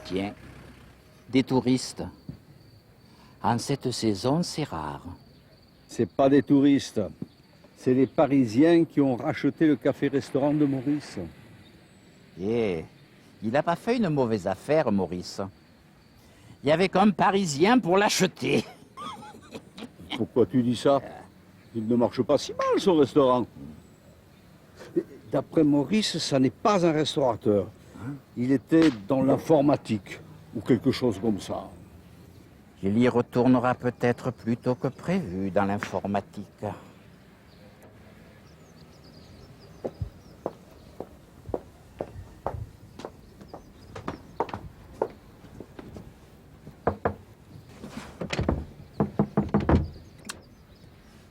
Tiens, des touristes. En cette saison, c'est rare. C'est pas des touristes. C'est les Parisiens qui ont racheté le café-restaurant de Maurice. Eh, il n'a pas fait une mauvaise affaire, Maurice. Il y avait qu'un Parisien pour l'acheter. Pourquoi tu dis ça? Il ne marche pas si mal, son restaurant. D'après Maurice, ça n'est pas un restaurateur. Il était dans l'informatique, ou quelque chose comme ça. Il y retournera peut-être plus tôt que prévu dans l'informatique.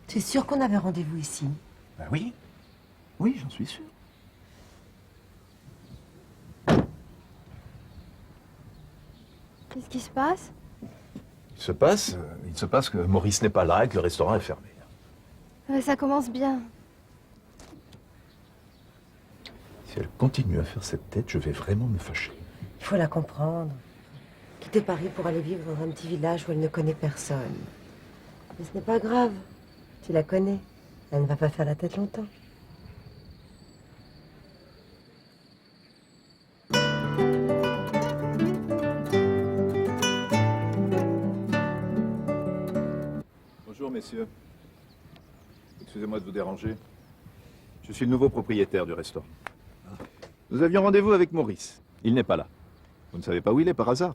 Tu es sûr qu'on avait rendez-vous ici? Ben oui. Oui, j'en suis sûr. Qu'est-ce qui se passe? Il se passe que Maurice n'est pas là et que le restaurant est fermé. Ça commence bien. Si elle continue à faire cette tête, je vais vraiment me fâcher. Il faut la comprendre. Quitter Paris pour aller vivre dans un petit village où elle ne connaît personne. Mais ce n'est pas grave. Tu la connais. Elle ne va pas faire la tête longtemps. Bonjour, messieurs. Excusez-moi de vous déranger. Je suis le nouveau propriétaire du restaurant. Nous avions rendez-vous avec Maurice. Il n'est pas là. Vous ne savez pas où il est par hasard?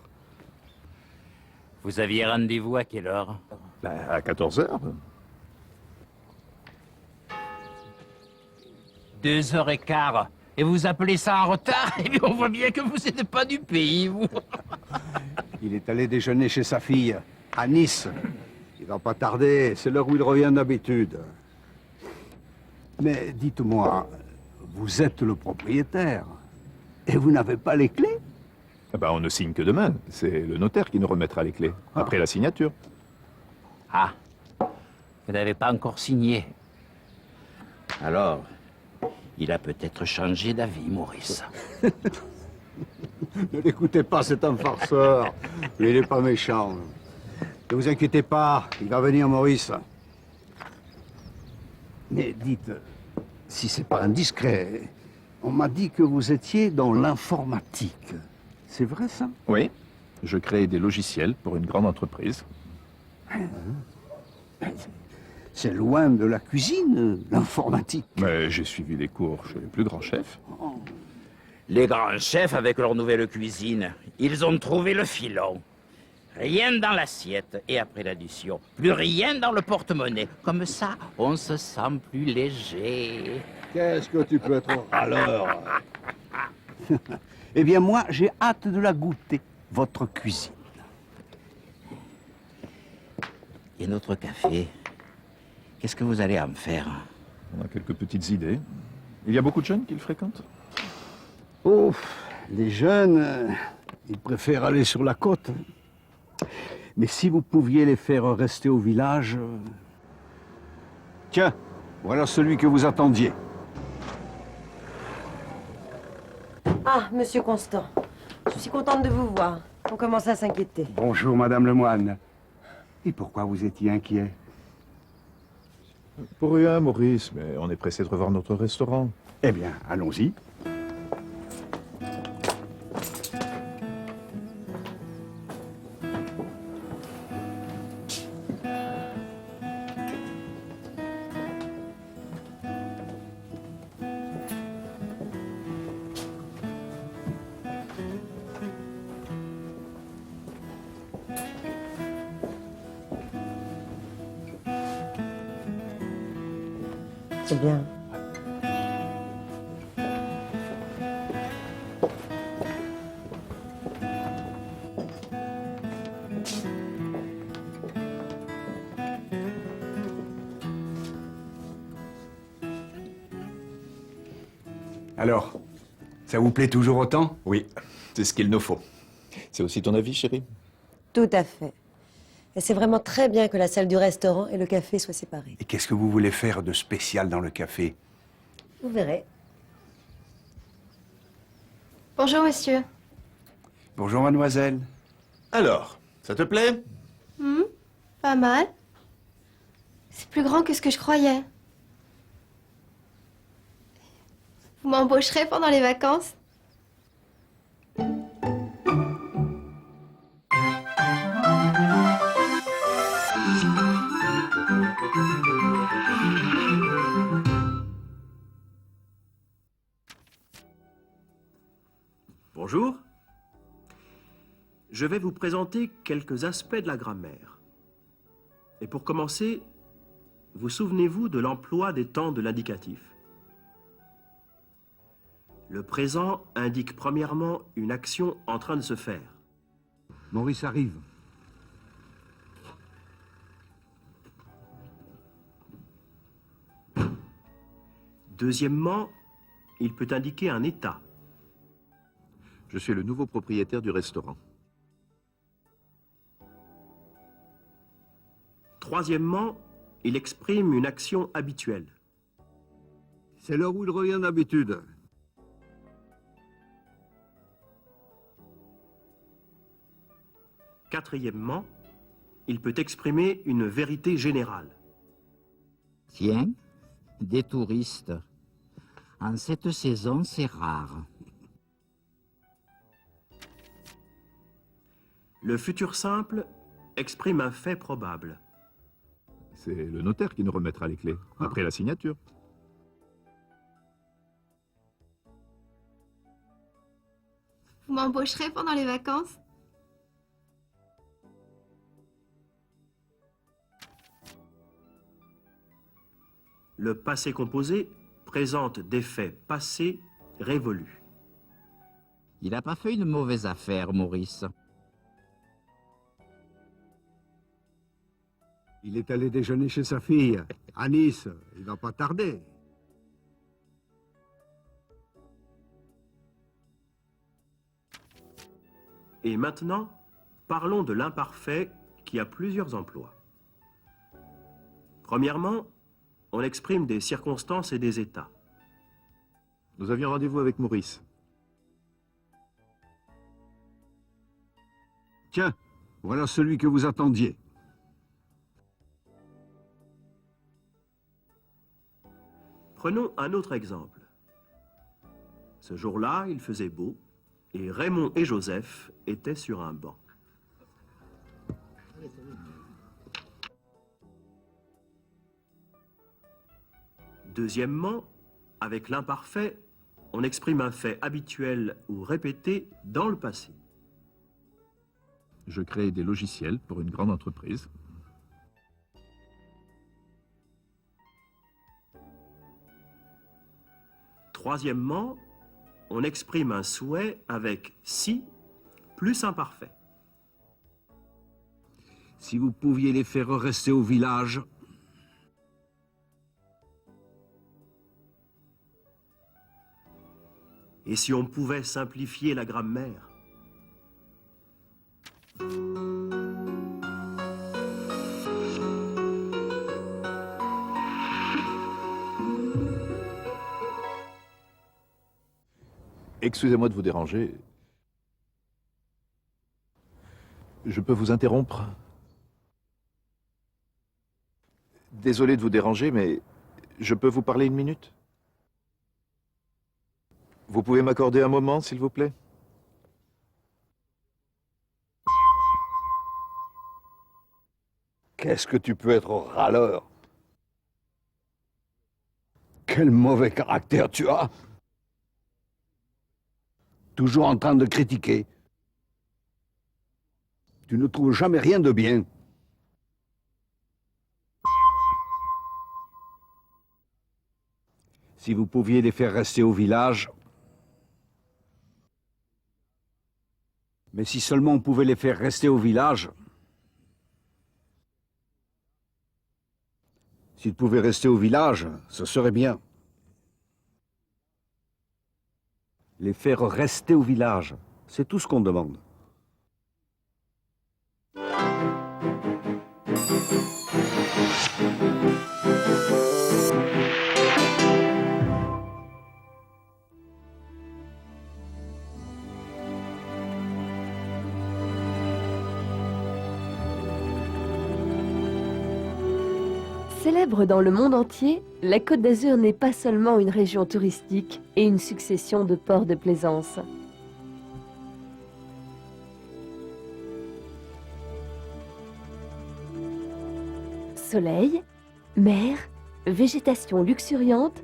Vous aviez rendez-vous à quelle heure? Ben, à 14 heures. 2h15. Et vous appelez ça en retard? Et on voit bien que vous n'êtes pas du pays, vous. Il est allé déjeuner chez sa fille, à Nice. Il va pas tarder, c'est l'heure où il revient d'habitude. Mais dites-moi, vous êtes le propriétaire et vous n'avez pas les clés? Eh ben, on ne signe que demain. C'est le notaire qui nous remettra les clés, après la signature. Ah, vous n'avez pas encore signé. Alors, il a peut-être changé d'avis, Maurice. Ne l'écoutez pas, c'est un farceur. Mais il n'est pas méchant. Ne vous inquiétez pas, il va venir, Maurice. Mais dites, si c'est pas indiscret, on m'a dit que vous étiez dans l'informatique. C'est vrai, ça? Oui. Je crée des logiciels pour une grande entreprise. C'est loin de la cuisine, l'informatique. Mais j'ai suivi des cours chez les plus grands chefs. Les grands chefs, avec leur nouvelle cuisine, ils ont trouvé le filon. Rien dans l'assiette et après l'addition, plus rien dans le porte-monnaie. Comme ça, on se sent plus léger. Qu'est-ce que tu peux être râleur? Eh bien, moi, j'ai hâte de la goûter, votre cuisine. Et notre café, qu'est-ce que vous allez en faire? On a quelques petites idées. Il y a beaucoup de jeunes qui le fréquentent. Oh, les jeunes, ils préfèrent aller sur la côte. Mais si vous pouviez les faire rester au village... Tiens, voilà celui que vous attendiez. Ah, monsieur Constant. Je suis contente de vous voir. On commence à s'inquiéter. Bonjour, Madame Lemoine. Et pourquoi vous étiez inquiet? Pour rien, Maurice, mais on est pressé de revoir notre restaurant. Eh bien, allons-y. C'est bien. Alors, ça vous plaît toujours autant? Oui, c'est ce qu'il nous faut. C'est aussi ton avis, chérie? Tout à fait. Et c'est vraiment très bien que la salle du restaurant et le café soient séparés. Et qu'est-ce que vous voulez faire de spécial dans le café? Vous verrez. Bonjour, monsieur. Bonjour, mademoiselle. Alors, ça te plaît? Pas mal. C'est plus grand que ce que je croyais. Vous m'embaucherez pendant les vacances? Bonjour. Je vais vous présenter quelques aspects de la grammaire. Et pour commencer, vous souvenez-vous de l'emploi des temps de l'indicatif? Le présent indique premièrement une action en train de se faire. Maurice arrive. Deuxièmement, il peut indiquer un état. Je suis le nouveau propriétaire du restaurant. Troisièmement, il exprime une action habituelle. C'est l'heure où il revient d'habitude. Quatrièmement, il peut exprimer une vérité générale. Tiens, des touristes. En cette saison, c'est rare. Le futur simple exprime un fait probable. C'est le notaire qui nous remettra les clés, après la signature. Vous m'embaucherez pendant les vacances? Le passé composé présente des faits passés révolus. Il n'a pas fait une mauvaise affaire, Maurice. Il est allé déjeuner chez sa fille, à Nice. Il va pas tarder. Et maintenant, parlons de l'imparfait qui a plusieurs emplois. Premièrement, on exprime des circonstances et des états. Nous avions rendez-vous avec Maurice. Tiens, voilà celui que vous attendiez. Prenons un autre exemple. Ce jour-là, il faisait beau et Raymond et Joseph étaient sur un banc. Deuxièmement, avec l'imparfait, on exprime un fait habituel ou répété dans le passé. Je crée des logiciels pour une grande entreprise. Troisièmement, on exprime un souhait avec si plus imparfait. Si vous pouviez les faire rester au village. Et si on pouvait simplifier la grammaire? Excusez-moi de vous déranger. Je peux vous interrompre? Désolé de vous déranger, mais je peux vous parler une minute? Vous pouvez m'accorder un moment, s'il vous plaît? Qu'est-ce que tu peux être râleur? Quel mauvais caractère tu as! Toujours en train de critiquer. Tu ne trouves jamais rien de bien. Si vous pouviez les faire rester au village. Mais si seulement on pouvait les faire rester au village. S'ils pouvaient rester au village, ce serait bien. Les faire rester au village, c'est tout ce qu'on demande. Célèbre dans le monde entier, la Côte d'Azur n'est pas seulement une région touristique et une succession de ports de plaisance. Soleil, mer, végétation luxuriante,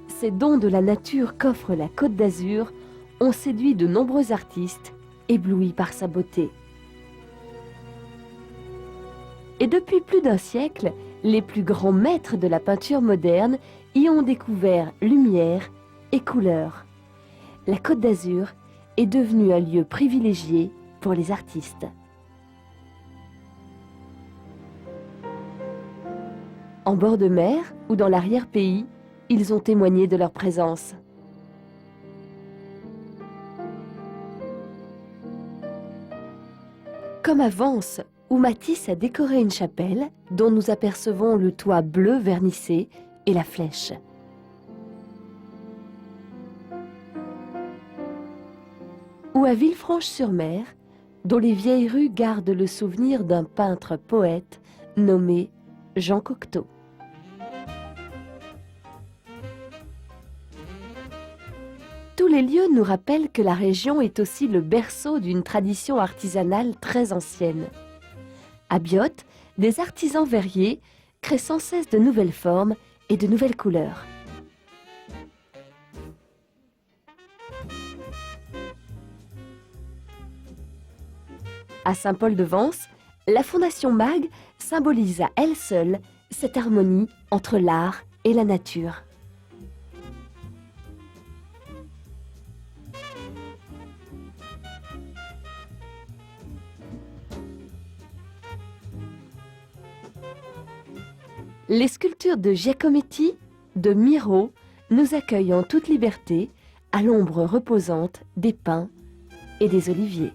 ces dons de la nature qu'offre la Côte d'Azur ont séduit de nombreux artistes, éblouis par sa beauté. Et depuis plus d'un siècle, les plus grands maîtres de la peinture moderne y ont découvert lumière et couleur. La Côte d'Azur est devenue un lieu privilégié pour les artistes. En bord de mer ou dans l'arrière-pays, ils ont témoigné de leur présence. Comme à Vence, où Matisse a décoré une chapelle dont nous apercevons le toit bleu vernissé et la flèche. Ou à Villefranche-sur-Mer, dont les vieilles rues gardent le souvenir d'un peintre-poète nommé Jean Cocteau. Tous les lieux nous rappellent que la région est aussi le berceau d'une tradition artisanale très ancienne. À Biot, des artisans verriers créent sans cesse de nouvelles formes et de nouvelles couleurs. À Saint-Paul-de-Vence, la Fondation MAG symbolise à elle seule cette harmonie entre l'art et la nature. Les sculptures de Giacometti, de Miro, nous accueillent en toute liberté à l'ombre reposante des pins et des oliviers.